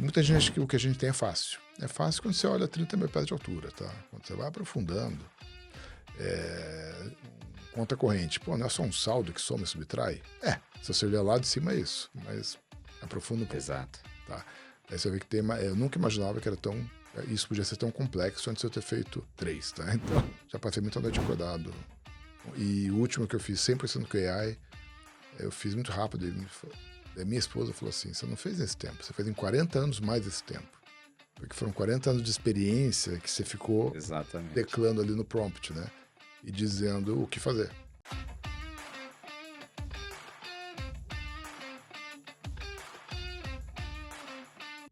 muita gente acha que o que a gente tem é fácil. É fácil quando você olha 30 mil pés de altura, tá? Quando você vai aprofundando, conta corrente. Pô, não é só um saldo que soma e subtrai? Se você olhar lá de cima é isso, mas aprofunda um pouco, Exato. tá? Aí você vê que eu nunca imaginava que era isso podia ser tão complexo antes de eu ter feito 3, tá? Então, já passei muita noite acordado. E o último que eu fiz 100% com AI, eu fiz muito rápido. A minha esposa falou assim, você não fez nesse tempo, você fez em 40 anos mais esse tempo. Porque foram 40 anos de experiência que você ficou Exatamente. teclando ali no prompt, né? E dizendo o que fazer.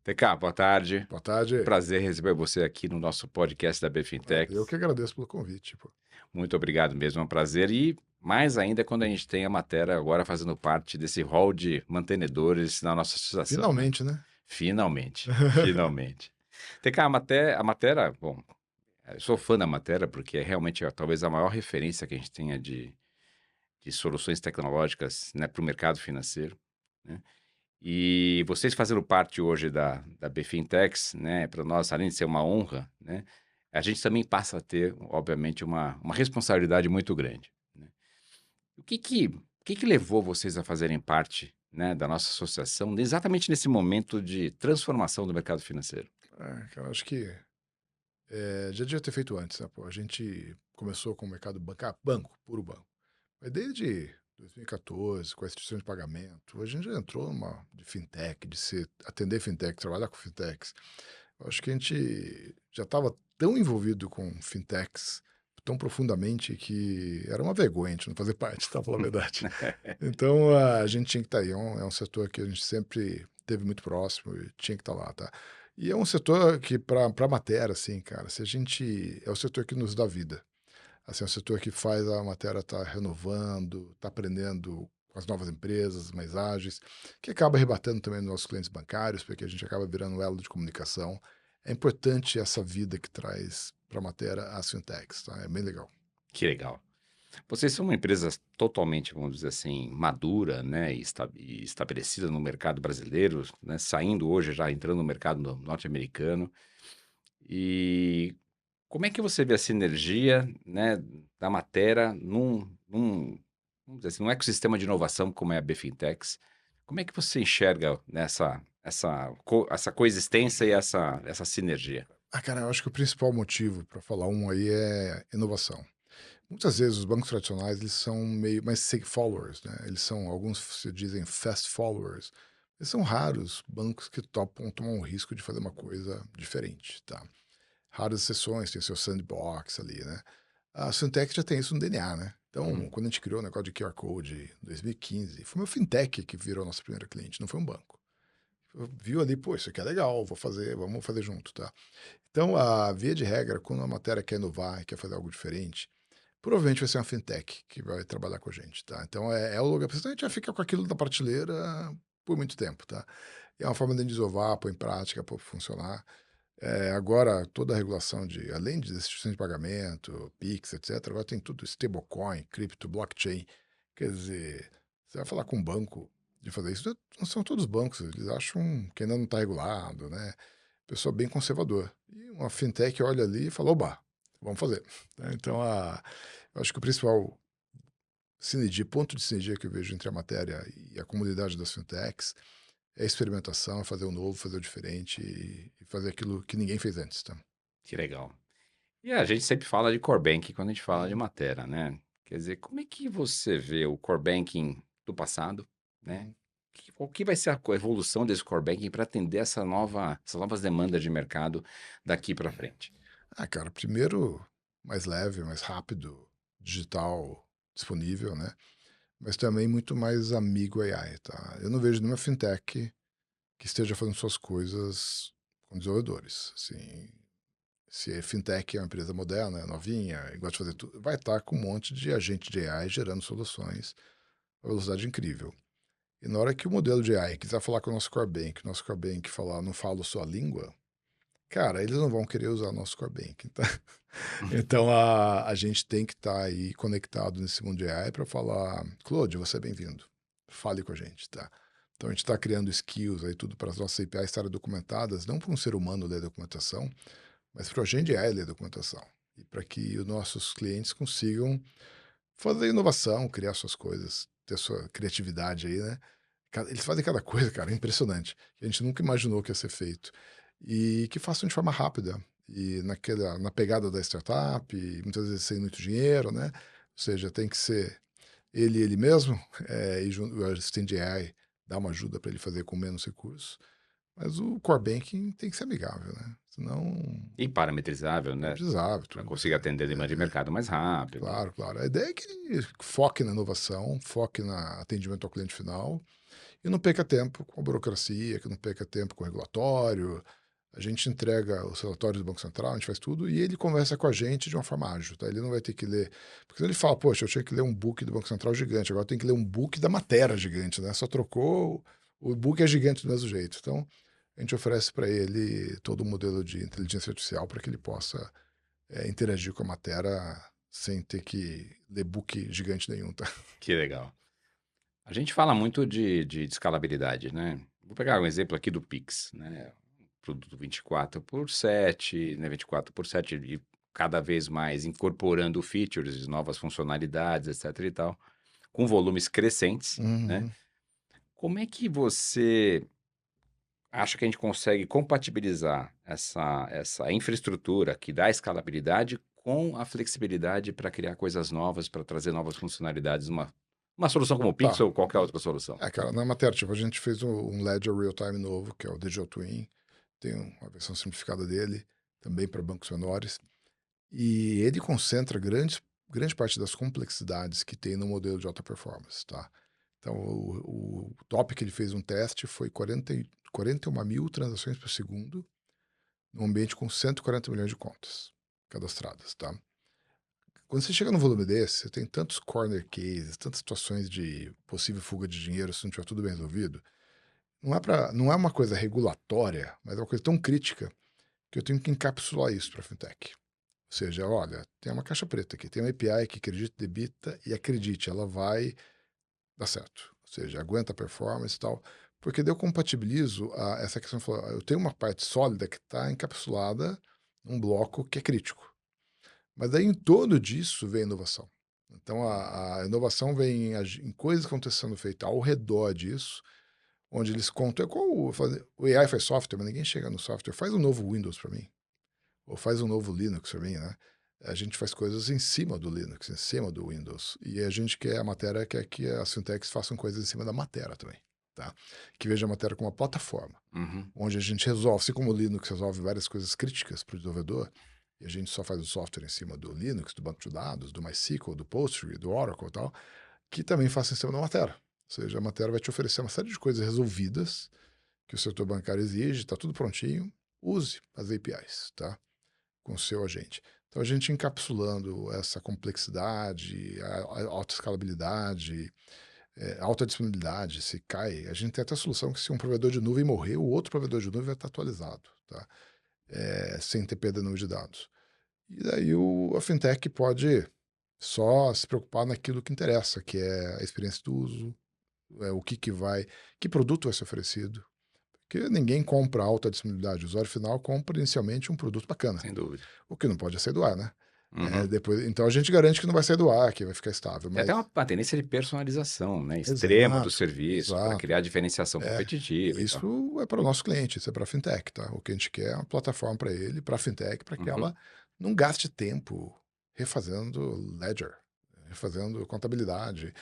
TK, boa tarde. Boa tarde. Prazer receber você aqui no nosso podcast da BFintech. Eu que agradeço pelo convite. Pô. Muito obrigado mesmo, é um prazer. E mais ainda quando a gente tem a matéria agora fazendo parte desse hall de mantenedores na nossa associação. Finalmente, né? Finalmente, finalmente. TK, a matéria, bom, eu sou fã da matéria porque é realmente talvez a maior referência que a gente tenha de soluções tecnológicas, né, para o mercado financeiro, né? E vocês fazendo parte hoje da BFintex, né, para nós, além de ser uma honra, né, a gente também passa a ter, obviamente, uma responsabilidade muito grande, né? O que que levou vocês a fazerem parte, né, da nossa associação exatamente nesse momento de transformação do mercado financeiro? Cara, acho que já devia ter feito antes, né? Pô, a gente começou com o mercado banco, puro banco. Mas desde 2014, com a instituição de pagamento, a gente já entrou de fintech, atender fintech, trabalhar com fintechs. Eu acho que a gente já estava tão envolvido com fintechs tão profundamente que era uma vergonha a gente não fazer parte, tá? Pra falar a verdade. Então a gente tinha que estar aí. É um setor que a gente sempre teve muito próximo e tinha que estar lá, tá? E é um setor que, para a matéria, assim, cara, se a gente. É o setor que nos dá vida. Assim, é um setor que faz a matéria estar renovando, tá aprendendo com as novas empresas mais ágeis, que acaba rebatendo também nos nossos clientes bancários, porque a gente acaba virando um elo de comunicação. É importante essa vida que traz para a matéria as fintechs, tá? É bem legal. Que legal. Vocês são uma empresa totalmente, vamos dizer assim, madura, né, e estabelecida no mercado brasileiro, né, saindo hoje, já entrando no mercado norte-americano. E como é que você vê a sinergia, né, da matéria vamos dizer assim, num ecossistema de inovação como é a BFintex? Como é que você enxerga essa coexistência e essa sinergia? Cara, eu acho que o principal motivo para falar aí é inovação. Muitas vezes os bancos tradicionais, eles são meio mais safe followers, né? Alguns se dizem fast followers. Eles são raros bancos que tomam o risco de fazer uma coisa diferente, tá? Raras exceções, tem seu sandbox ali, né? A Fintech já tem isso no DNA, né? Então, Uhum. quando a gente criou o negócio de QR Code em 2015, foi uma fintech que virou nossa primeira cliente, não foi um banco. Viu ali, pô, isso aqui é legal, vamos fazer junto, tá? Então, a via de regra, quando a matéria quer inovar, quer fazer algo diferente, provavelmente vai ser uma fintech que vai trabalhar com a gente, tá? Então, é o lugar, porque senão a gente vai ficar com aquilo na prateleira por muito tempo, tá? E é uma forma de desovar, pôr em prática, pôr pra funcionar. Agora, toda a regulação além de instituições de pagamento, Pix, etc., agora tem tudo, stablecoin, cripto, blockchain. Quer dizer, você vai falar com um banco de fazer isso, não são todos bancos, eles acham que ainda não está regulado, né? Pessoa bem conservador. E uma fintech olha ali e fala, oba, vamos fazer. Né? Então, eu acho que o principal ponto de sinergia que eu vejo entre a matéria e a comunidade das fintechs é a experimentação, é fazer o novo, fazer o diferente e fazer aquilo que ninguém fez antes, tá? Que legal. E a gente sempre fala de core banking quando a gente fala de matéria, né? Quer dizer, como é que você vê o core banking do passado, né? Uhum. Qual que vai ser a evolução desse core banking para atender essas novas demandas de mercado daqui para frente? Cara, primeiro, mais leve, mais rápido, digital, disponível, né? Mas também muito mais amigo AI, tá? Eu não vejo nenhuma fintech que esteja fazendo suas coisas com desenvolvedores. Assim, se a fintech é uma empresa moderna, novinha, e gosta de fazer tudo, vai estar com um monte de agente de AI gerando soluções a velocidade incrível. E na hora que o modelo de AI quiser falar com o nosso core bank falar, não falo sua língua, cara, eles não vão querer usar o nosso core bank. Tá? Então a gente tem que estar aí conectado nesse mundo de AI para falar, Claude, você é bem-vindo. Fale com a gente, tá? Então a gente está criando skills aí tudo para as nossas APIs estarem documentadas, não para um ser humano ler a documentação, mas para o agente AI ler a documentação. E para que os nossos clientes consigam fazer inovação, criar suas coisas, ter sua criatividade aí, né? Eles fazem cada coisa, cara, é impressionante. Que a gente nunca imaginou que ia ser feito. E que façam de forma rápida. E na pegada da startup, e muitas vezes sem muito dinheiro, né? Ou seja, tem que ser ele mesmo, e o assistente AI dá uma ajuda para ele fazer com menos recursos. Mas o core banking tem que ser amigável, né? Senão, E parametrizável, é né? desável, Para tudo. conseguir atender a demanda de mercado mais rápido. Claro, claro. A ideia é que ele foque na inovação, foque no atendimento ao cliente final e não perca tempo com a burocracia, que não perca tempo com o regulatório. A gente entrega os relatórios do Banco Central, a gente faz tudo e ele conversa com a gente de uma forma ágil, tá? Ele não vai ter que ler. Porque senão ele fala, poxa, eu tinha que ler um book do Banco Central gigante, agora tem que ler um book da matéria gigante, né? Só trocou, o book é gigante do mesmo jeito. Então, a gente oferece para ele todo o modelo de inteligência artificial para que ele possa interagir com a matéria sem ter que ler book gigante nenhum, tá? Que legal. A gente fala muito de escalabilidade, né? Vou pegar um exemplo aqui do Pix, né? Produto 24/7, né? 24/7 e cada vez mais incorporando features, novas funcionalidades, etc e tal, com volumes crescentes, né? Uhum. Como é que você acha que a gente consegue compatibilizar essa infraestrutura que dá escalabilidade com a flexibilidade para criar coisas novas, para trazer novas funcionalidades, uma solução como o Pix Tá. ou qualquer outra solução? Cara, na matéria, tipo, a gente fez um Ledger Real-Time novo, que é o Digital Twin, tem uma versão simplificada dele, também para bancos menores, e ele concentra grande parte das complexidades que tem no modelo de alta performance, tá? Então, o top que ele fez um teste foi 41 mil transações por segundo, num ambiente com 140 milhões de contas cadastradas, tá? Quando você chega no volume desse, você tem tantos corner cases, tantas situações de possível fuga de dinheiro se não tiver tudo bem resolvido. Não é uma coisa regulatória, mas é uma coisa tão crítica que eu tenho que encapsular isso para a fintech. Ou seja, olha, tem uma caixa preta aqui, tem uma API que acredita, debita e acredite, ela vai dar certo. Ou seja, aguenta a performance e tal. Porque daí eu compatibilizo essa questão. Eu tenho uma parte sólida que está encapsulada num bloco que é crítico. Mas daí em torno disso vem a inovação. Então a inovação vem em coisas que estão sendo feitas ao redor disso, onde eles contam. É qual o AI faz software, mas ninguém chega no software. Faz um novo Windows para mim, ou faz um novo Linux para mim, né? A gente faz coisas em cima do Linux, em cima do Windows. E a gente quer a matéria, quer que as fintechs façam coisas em cima da matéria também, tá? Que veja a matéria como uma plataforma Uhum. onde a gente resolve, assim como o Linux resolve várias coisas críticas para o desenvolvedor, e a gente só faz o software em cima do Linux, do banco de dados, do MySQL, do Postgre, do Oracle e tal, que também faça em cima da matéria. Ou seja, a matéria vai te oferecer uma série de coisas resolvidas que o setor bancário exige, está tudo prontinho, use as APIs, tá? Com o seu agente. Então, a gente encapsulando essa complexidade, a alta escalabilidade, alta disponibilidade, se cai, a gente tem até a solução que se um provedor de nuvem morrer, o outro provedor de nuvem vai estar atualizado, tá? Sem ter perda de número de dados. E daí a fintech pode só se preocupar naquilo que interessa, que é a experiência do uso, o que vai, que produto vai ser oferecido. Porque ninguém compra alta disponibilidade. O usuário final compra inicialmente um produto bacana. Sem dúvida. O que não pode é sair do ar, né? Uhum. Depois, então a gente garante que não vai sair do ar, que vai ficar estável. Tem até Mas uma tendência de personalização, né, extrema do exato, serviço, para exato. criar diferenciação competitiva e tal. Isso é para o nosso cliente, isso é para a fintech, tá? O que a gente quer é uma plataforma para ele, para a fintech, para que Uhum. ela não gaste tempo refazendo ledger, refazendo contabilidade.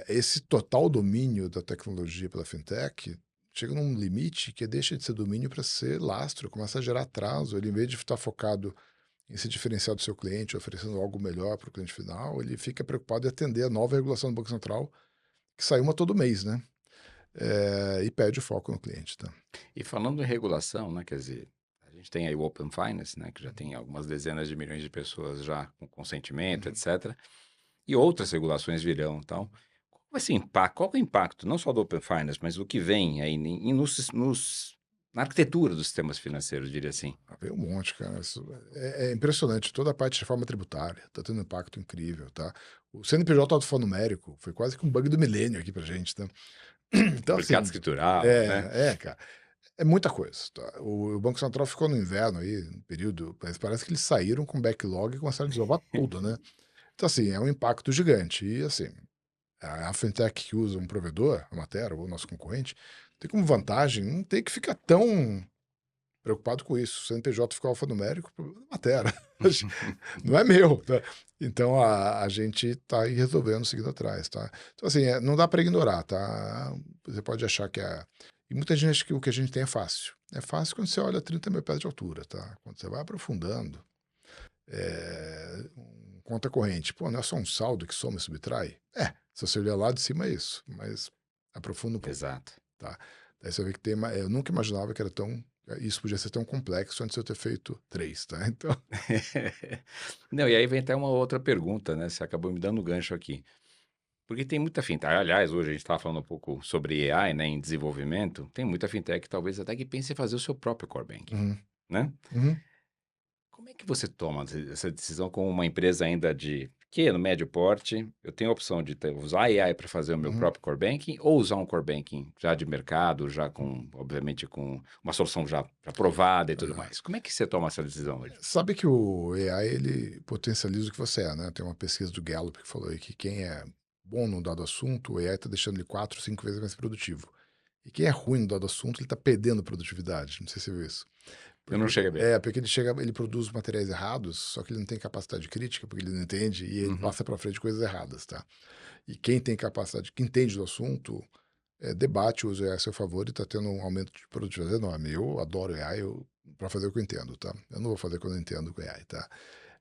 Esse total domínio da tecnologia pela fintech chega num limite que deixa de ser domínio para ser lastro, começa a gerar atraso. Ele, em vez de estar focado em se diferenciar do seu cliente, oferecendo algo melhor para o cliente final, ele fica preocupado em atender a nova regulação do Banco Central, que sai uma todo mês, né? E perde o foco no cliente, tá? E falando em regulação, né, quer dizer, a gente tem aí o Open Finance, né, que já Uhum, tem algumas dezenas de milhões de pessoas já com consentimento, uhum, etc. E outras regulações virão, tal. Qual que é o impacto, não só do Open Finance, mas o que vem aí na arquitetura dos sistemas financeiros, diria assim? Veio um monte, cara. Isso é impressionante. Toda a parte de reforma tributária está tendo um impacto incrível, tá? O CNPJ alfanumérico foi quase que um bug do milênio aqui pra gente, tá? Então, Mercado assim, escritural, né? cara, é muita coisa, tá? O Banco Central ficou no inverno aí, no período, mas parece que eles saíram com backlog e começaram a desovar tudo, né? Então, assim, é um impacto gigante. E, assim, a fintech que usa um provedor, a Matera, ou o nosso concorrente, tem como vantagem não ter que ficar tão preocupado com isso. Se o CNPJ ficou alfanumérico, o problema é da Matera. Não é meu, tá? Então a gente está aí resolvendo, seguindo atrás, tá? Então, assim, não dá para ignorar, tá? Você pode achar que é. E muita gente acha que o que a gente tem é fácil. É fácil quando você olha 30 mil pés de altura, tá? Quando você vai aprofundando, conta corrente. Pô, não é só um saldo que soma e subtrai? Se você olhar lá de cima é isso, mas aprofunda um pouco, Exato. tá? Daí você vê que tem. Eu nunca imaginava que era tão. Isso podia ser tão complexo antes de eu ter feito três, tá? Então. Não, e aí vem até uma outra pergunta, né? Você acabou me dando um gancho aqui. Porque tem muita fintech. Aliás, hoje a gente estava falando um pouco sobre AI, né, em desenvolvimento. Tem muita fintech, talvez até que pense em fazer o seu próprio core banking, Uhum, né? uhum, Como é que você toma essa decisão com uma empresa ainda de pequeno, médio porte? Eu tenho a opção de usar AI para fazer o meu uhum. próprio core banking ou usar um core banking já de mercado, já com, obviamente, com uma solução já provada e tudo Aham. mais. Como é que você toma essa decisão hoje? Sabe que o AI ele potencializa o que você é, né? Tem uma pesquisa do Gallup que falou aí que quem é bom num dado assunto, o AI está deixando ele 4, 5 vezes mais produtivo. E quem é ruim no dado assunto, ele está perdendo produtividade. Não sei se você viu isso. Eu não Porque, cheguei bem. porque ele produz materiais errados, só que ele não tem capacidade crítica, porque ele não entende, e ele Uhum. passa para frente coisas erradas, tá? E quem tem capacidade, quem entende do assunto, debate, usa o AI a seu favor e está tendo um aumento de produtividade enorme. Eu adoro AI para fazer o que eu entendo, tá? Eu não vou fazer quando eu entendo com AI, tá?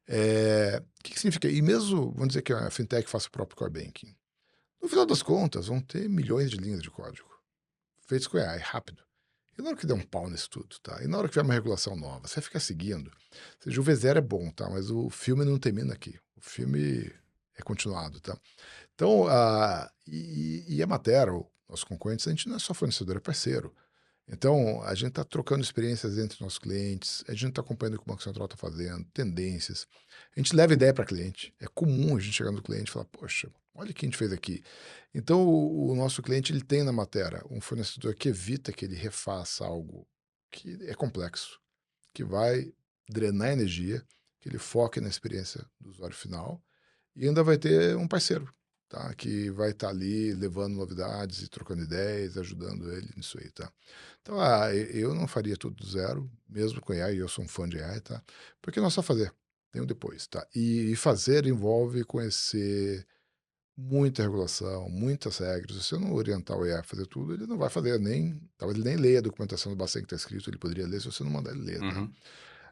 O que significa? E mesmo, vamos dizer que a fintech faça o próprio core banking. No final das contas, vão ter milhões de linhas de código feitas com AI, rápido. E na hora que der um pau nisso tudo, tá? E na hora que tiver uma regulação nova, você vai ficar seguindo. Ou seja, o V0 é bom, tá? Mas o filme não termina aqui. O filme é continuado, tá? Então, e a Matera, o nosso concorrente, a gente não é só fornecedor, é parceiro. Então, a gente está trocando experiências entre nossos clientes, a gente está acompanhando o que o Banco Central está fazendo, tendências. A gente leva ideia para cliente. É comum a gente chegar no cliente e falar, poxa, olha o que a gente fez aqui. Então, o nosso cliente ele tem na Matera um fornecedor que evita que ele refaça algo que é complexo, que vai drenar energia, que ele foque na experiência do usuário final e ainda vai ter um parceiro, tá? Que vai estar ali levando novidades e trocando ideias, ajudando ele nisso aí, tá? Então, eu não faria tudo do zero, mesmo com AI, eu sou um fã de AI, tá? Porque não é só fazer, tem o depois, tá? E fazer envolve conhecer muita regulação, muitas regras. Se você não orientar o AI a fazer tudo, ele não vai fazer nem, talvez ele nem leia a documentação do Bacen que está escrito, ele poderia ler se você não mandar ele ler, tá? Uhum.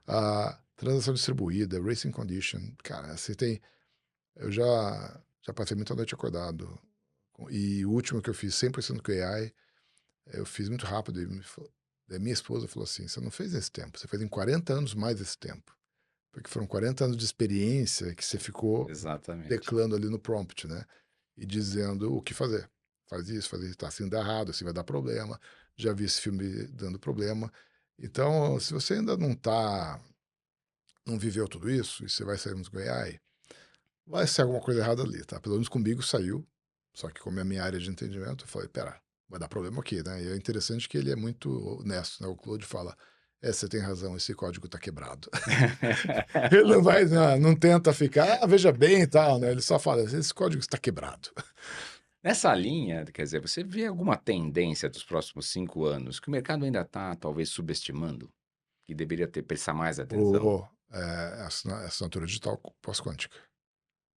A transação distribuída, racing condition, cara, você tem eu já passei muita noite acordado. E o último que eu fiz 100% com AI, eu fiz muito rápido. Daí minha esposa falou assim: você não fez esse tempo, você fez em 40 anos mais esse tempo. Porque foram 40 anos de experiência que você ficou Exatamente. teclando ali no prompt, né? E dizendo o que fazer. Faz isso, tá assim dá errado, assim vai dar problema. Já vi esse filme dando problema. Então, se você ainda não viveu tudo isso, e você vai sair com AI, vai ser alguma coisa errada ali, tá? Pelo menos comigo saiu. Só que como é a minha área de entendimento, eu falei, pera, vai dar problema aqui, né? E é interessante que ele é muito honesto, né? O Claude fala, você tem razão, esse código tá quebrado. Ele não vai, não tenta ficar, veja bem e tal, né? Ele só fala, esse código está quebrado. Nessa linha, quer dizer, você vê alguma tendência dos próximos 5 anos que o mercado ainda está, talvez, subestimando? Que deveria ter prestar mais atenção? Assinatura digital pós-quântica,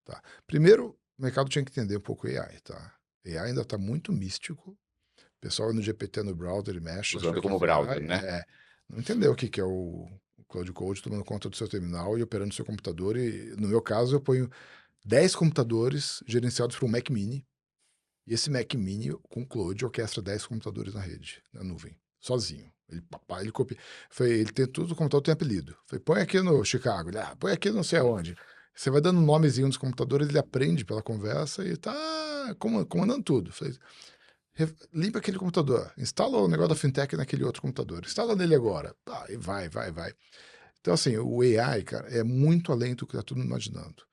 tá? Primeiro, o mercado tinha que entender um pouco AI, tá? AI ainda está muito místico. O pessoal no GPT, no browser, mexe, acha Usando que como isso browser, né? não entendeu o que, que é o Cloud Code tomando conta do seu terminal e operando no seu computador. E no meu caso, eu ponho 10 computadores gerenciados por um Mac Mini. E esse Mac Mini, com Cloud, orquestra 10 computadores na rede, na nuvem, sozinho. Ele copia. Ele tem tudo, o computador tem apelido. Põe aqui no Chicago, põe aqui não sei aonde. Você vai dando um nomezinho nos computadores, ele aprende pela conversa e tá comandando tudo. Limpa aquele computador, instala o negócio da fintech naquele outro computador, instala nele agora. Tá, e vai. Então, assim, o AI, cara, é muito além do que está todo mundo imaginando.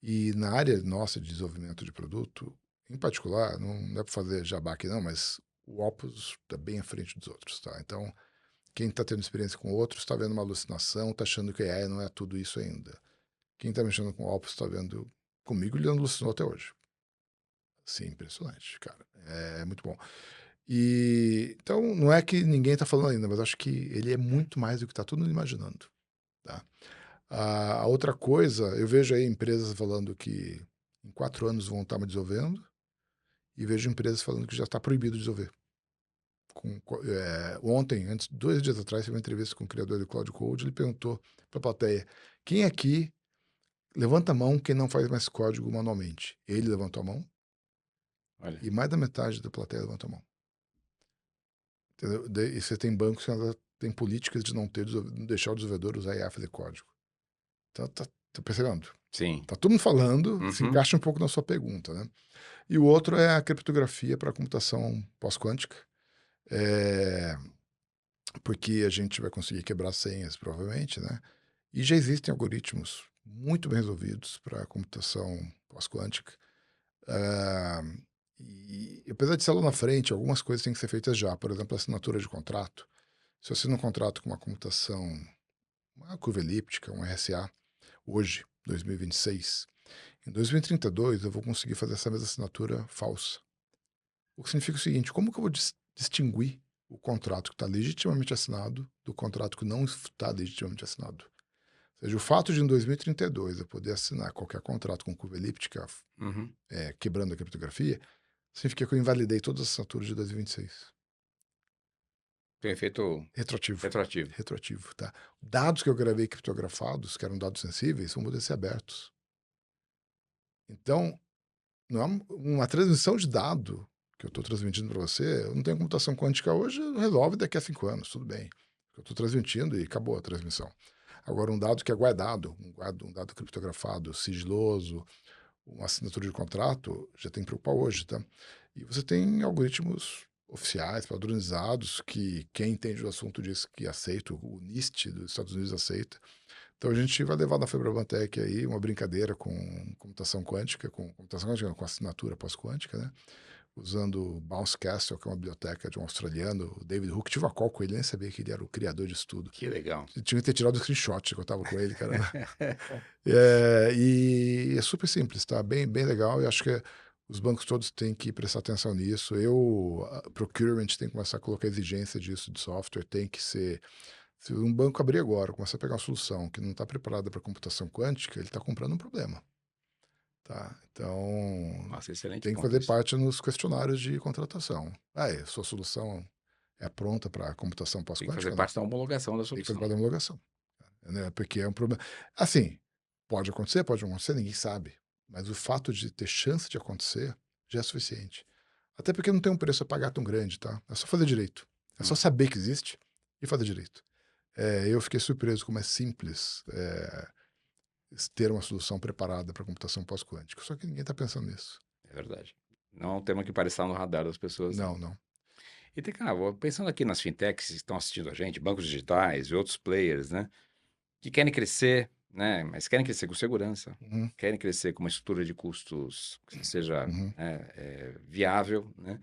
E na área nossa de desenvolvimento de produto, em particular, não é para fazer jabá aqui não, mas o Opus está bem à frente dos outros, tá? Então, quem está tendo experiência com outros está vendo uma alucinação, está achando que AI não é tudo isso ainda. Quem está mexendo com o Opus está vendo... Comigo ele não alucinou até hoje. Sim, impressionante, cara. É muito bom. E então não é que ninguém está falando ainda, mas acho que ele é muito mais do que está todo mundo imaginando, tá? A outra coisa, eu vejo aí empresas falando que em 4 anos vão estar me desenvolvendo e vejo empresas falando que já está proibido de desenvolver. Ontem, 2 dias atrás, teve uma entrevista com o criador do Cloud Code, ele perguntou para a plateia, quem aqui levanta a mão quem não faz mais código manualmente? Ele levantou a mão Olha, e mais da metade da plateia levantou a mão. Entendeu? E você tem bancos que ainda tem políticas de não deixar o desenvolvedor usar IA fazer código. Então, tá percebendo? sim. Tá todo mundo falando, se Uhum. encaixa um pouco na sua pergunta, né? E o outro é a criptografia para computação pós-quântica, é, porque a gente vai conseguir quebrar senhas, provavelmente, né? E já existem algoritmos muito bem resolvidos para computação pós-quântica. Ah, e apesar de ser lá na frente, algumas coisas têm que ser feitas já. Por exemplo, a assinatura de contrato. Se eu assino um contrato com uma computação, uma curva elíptica, um RSA, hoje, 2026, em 2032 eu vou conseguir fazer essa mesma assinatura falsa. O que significa o seguinte, como que eu vou distinguir o contrato que está legitimamente assinado do contrato que não está legitimamente assinado? Ou seja, o fato de em 2032 eu poder assinar qualquer contrato com curva elíptica, Uhum. quebrando a criptografia, significa que eu invalidei todas as assinaturas de 2026. Tem efeito Retroativo. retroativo. Retroativo, tá? Dados que eu gravei criptografados, que eram dados sensíveis, vão poder ser abertos. Então, não é uma transmissão de dado que eu estou transmitindo para você. Eu não tenho computação quântica hoje, resolve daqui a 5 anos, tudo bem. Eu estou transmitindo e acabou a transmissão. Agora, um dado que é guardado, um dado criptografado, sigiloso, uma assinatura de contrato, já tem que preocupar hoje, tá? E você tem algoritmos oficiais, padronizados, que quem entende do assunto diz que aceita, o NIST dos Estados Unidos aceita. Então a gente vai levar na Febrabantec aí uma brincadeira com computação quântica, com assinatura pós-quântica, né? Usando Bounce Castle, que é uma biblioteca de um australiano, o David Hook. Tive uma call com ele, nem sabia que ele era o criador disso tudo. Que legal. Eu tinha que ter tirado o screenshot que eu tava com ele, cara. E é super simples, tá? Bem, bem legal. E acho que os bancos todos têm que prestar atenção nisso. Procurement tem que começar a colocar exigência disso de software. Tem que ser. Se um banco abrir agora, começar a pegar uma solução que não está preparada para computação quântica, ele está comprando um problema, tá? Então, Nossa, excelente tem que ponto fazer isso. parte nos questionários de contratação. Sua solução é pronta para computação Tem que fazer pós-quântica? Não. parte da homologação da Tem que fazer solução. parte da homologação, né? Porque é um problema. Assim, pode não acontecer, ninguém sabe. Mas o fato de ter chance de acontecer já é suficiente. Até porque não tem um preço a pagar tão grande, tá? É só fazer direito. É só Hum. saber que existe e fazer direito. Eu fiquei surpreso como é simples ter uma solução preparada para computação pós-quântica. Só que ninguém está pensando nisso. É verdade. Não é um tema que parece estar no radar das pessoas, não. Não, não. E tem, cara, pensando aqui nas fintechs que estão assistindo a gente, bancos digitais e outros players, né? Que querem crescer, né? Mas querem crescer com segurança, Uhum, querem crescer com uma estrutura de custos que seja uhum. viável, né?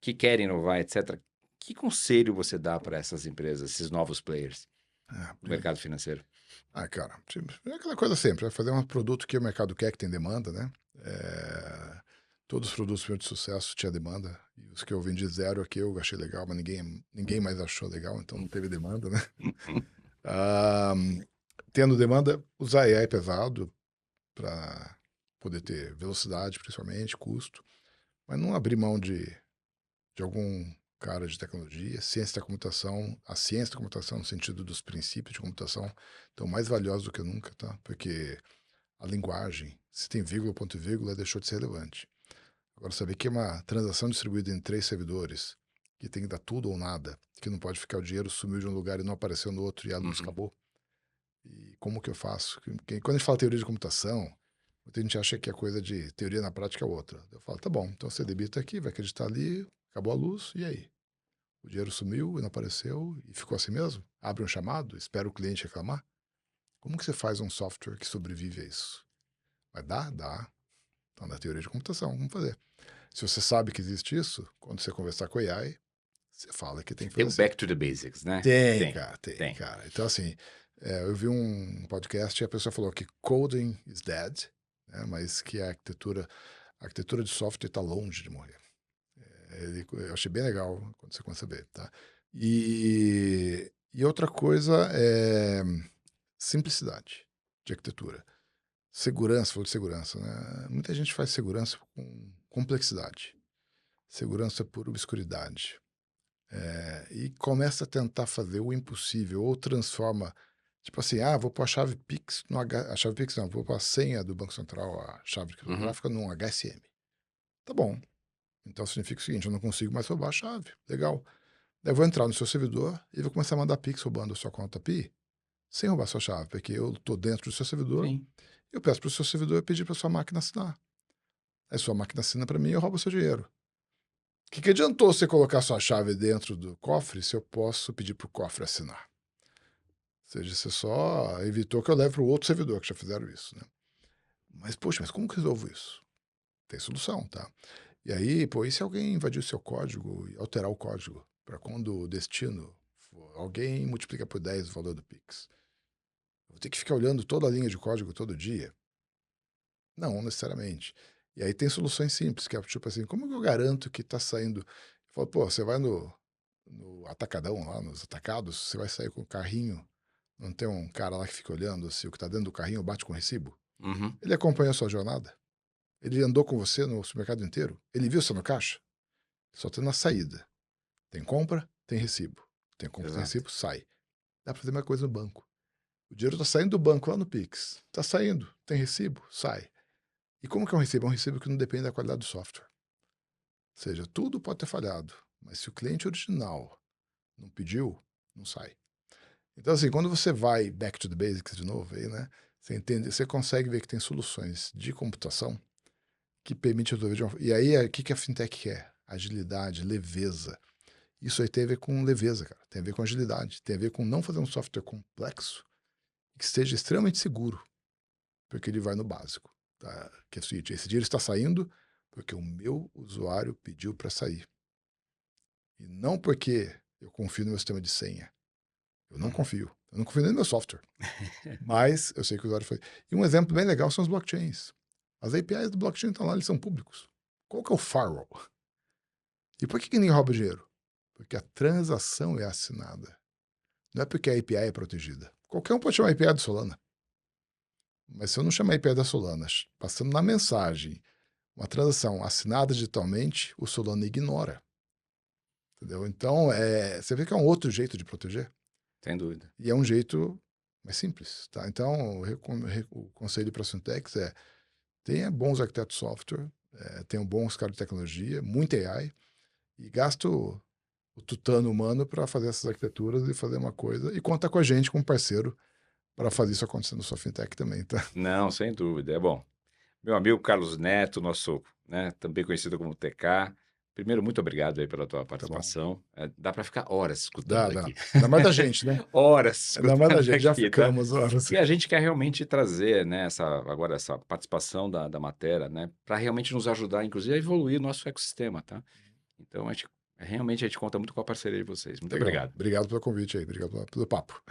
Que querem inovar, etc. Que conselho você dá para essas empresas, esses novos players Ah, do mercado financeiro? cara, tipo, é aquela coisa sempre, é fazer um produto que o mercado quer, que tem demanda, né? Todos os produtos meus de sucesso tinha demanda. E os que eu vendi zero aqui eu achei legal, mas ninguém mais achou legal, então não teve demanda, né? Ah, tendo demanda, usar AI é pesado para poder ter velocidade, principalmente, custo, mas não abrir mão de algum cara de tecnologia, ciência da computação, a ciência da computação no sentido dos princípios de computação estão mais valiosos do que nunca, tá? Porque a linguagem, se tem vírgula, ponto e vírgula, deixou de ser relevante. Agora, saber que é uma transação distribuída em 3 servidores, que tem que dar tudo ou nada, que não pode ficar o dinheiro sumiu de um lugar e não apareceu no outro e a luz Uhum. acabou. E como que eu faço? Porque quando a gente fala teoria de computação, muita gente acha que a coisa de teoria na prática é outra. Eu falo, tá bom, então você debita aqui, vai acreditar ali, acabou a luz, e aí? O dinheiro sumiu e não apareceu e ficou assim mesmo? Abre um chamado, espera o cliente reclamar? Como que você faz um software que sobrevive a isso? Vai dar? Dá. Então, na teoria de computação, vamos fazer. Se você sabe que existe isso, quando você conversar com o AI, você fala que tem que Tem fazer um assim. back to the basics, né? Tem, Tem, cara, tem, tem. cara. Então, assim, eu vi um podcast e a pessoa falou que coding is dead, né, mas que a arquitetura de software está longe de morrer. Eu achei bem legal quando você começa a ver, tá? E outra coisa é simplicidade de arquitetura. Segurança, falou de segurança, né? Muita gente faz segurança com complexidade. Segurança por obscuridade. E começa a tentar fazer o impossível, ou transforma, tipo assim, vou pôr a chave Pix a chave Pix não, vou pôr a senha do Banco Central, a chave Uhum. criptográfica num HSM. Tá bom. Então significa o seguinte, eu não consigo mais roubar a chave. Legal. Daí eu vou entrar no seu servidor e vou começar a mandar Pix roubando a sua conta API, sem roubar a sua chave, porque eu estou dentro do seu servidor, Sim. eu peço para o seu servidor pedir para sua máquina assinar. Aí sua máquina assina para mim e eu roubo o seu dinheiro. O que adiantou você colocar sua chave dentro do cofre se eu posso pedir para o cofre assinar? Ou seja, você só evitou que eu leve para o outro servidor, que já fizeram isso, né? Mas, poxa, mas como que resolvo isso? Tem solução, tá? E aí, pô, e se alguém invadir o seu código e alterar o código para quando o destino for, alguém multiplica por 10 o valor do Pix? Eu vou ter que ficar olhando toda a linha de código todo dia? Não, necessariamente. E aí tem soluções simples, que é tipo assim, como que eu garanto que está saindo? Eu falo, pô, você vai no atacadão lá, nos atacados, você vai sair com o carrinho, não tem um cara lá que fica olhando se o que está dentro do carrinho bate com o recibo? Uhum. Ele acompanha a sua jornada? Ele andou com você no supermercado inteiro? Ele viu você no caixa? Só tem na saída. Tem compra, tem recibo. Tem compra, tem Exato. recibo, sai. Dá para fazer mais coisa no banco. O dinheiro está saindo do banco lá no Pix. Está saindo, tem recibo, sai. E como que é um recibo? É um recibo que não depende da qualidade do software. Ou seja, tudo pode ter falhado, mas se o cliente original não pediu, não sai. Então, assim, quando você vai back to the basics de novo, aí, né? Você entende, você consegue ver que tem soluções de computação que permitem resolver de uma... E aí, o que a fintech quer? Agilidade, leveza. Isso aí tem a ver com leveza, cara. Tem a ver com agilidade. Tem a ver com não fazer um software complexo que esteja extremamente seguro, porque ele vai no básico. Tá? Que é o seguinte, esse dinheiro está saindo porque o meu usuário pediu para sair. E não porque eu confio no meu sistema de senha. Eu não Uhum. confio. Eu não confio nem no meu software. Mas eu sei que o usuário foi. E um exemplo bem legal são os blockchains. As APIs do blockchain estão lá, eles são públicos. Qual que é o firewall? E por que ninguém rouba dinheiro? Porque a transação é assinada. Não é porque a API é protegida. Qualquer um pode chamar a API do Solana. Mas se eu não chamar a API da Solana, passando na mensagem uma transação assinada digitalmente, o Solana ignora. Entendeu? Então, você vê que é um outro jeito de proteger. Sem dúvida. E é um jeito mais simples. Tá? Então, o conselho para as fintechs é tenha bons arquitetos de software, tenha bons caras de tecnologia, muita AI, e gasta o tutano humano para fazer essas arquiteturas e fazer uma coisa, e conta com a gente como parceiro para fazer isso acontecer na sua fintech também, tá? Não, sem dúvida. É bom. Meu amigo Carlos Neto, nosso, né, também conhecido como TK. Primeiro, muito obrigado aí pela tua Tá bom. participação. Dá para ficar horas Dá, escutando dá. aqui. Ainda mais da gente, né? Horas Ainda mais da escutando gente, já aqui, tá? ficamos horas. E a gente quer realmente trazer, né, agora essa participação da matéria, né, para realmente nos ajudar, inclusive, a evoluir o nosso ecossistema, tá? Então, realmente a gente conta muito com a parceria de vocês. Muito Legal. obrigado. Obrigado pelo convite aí, obrigado pelo papo.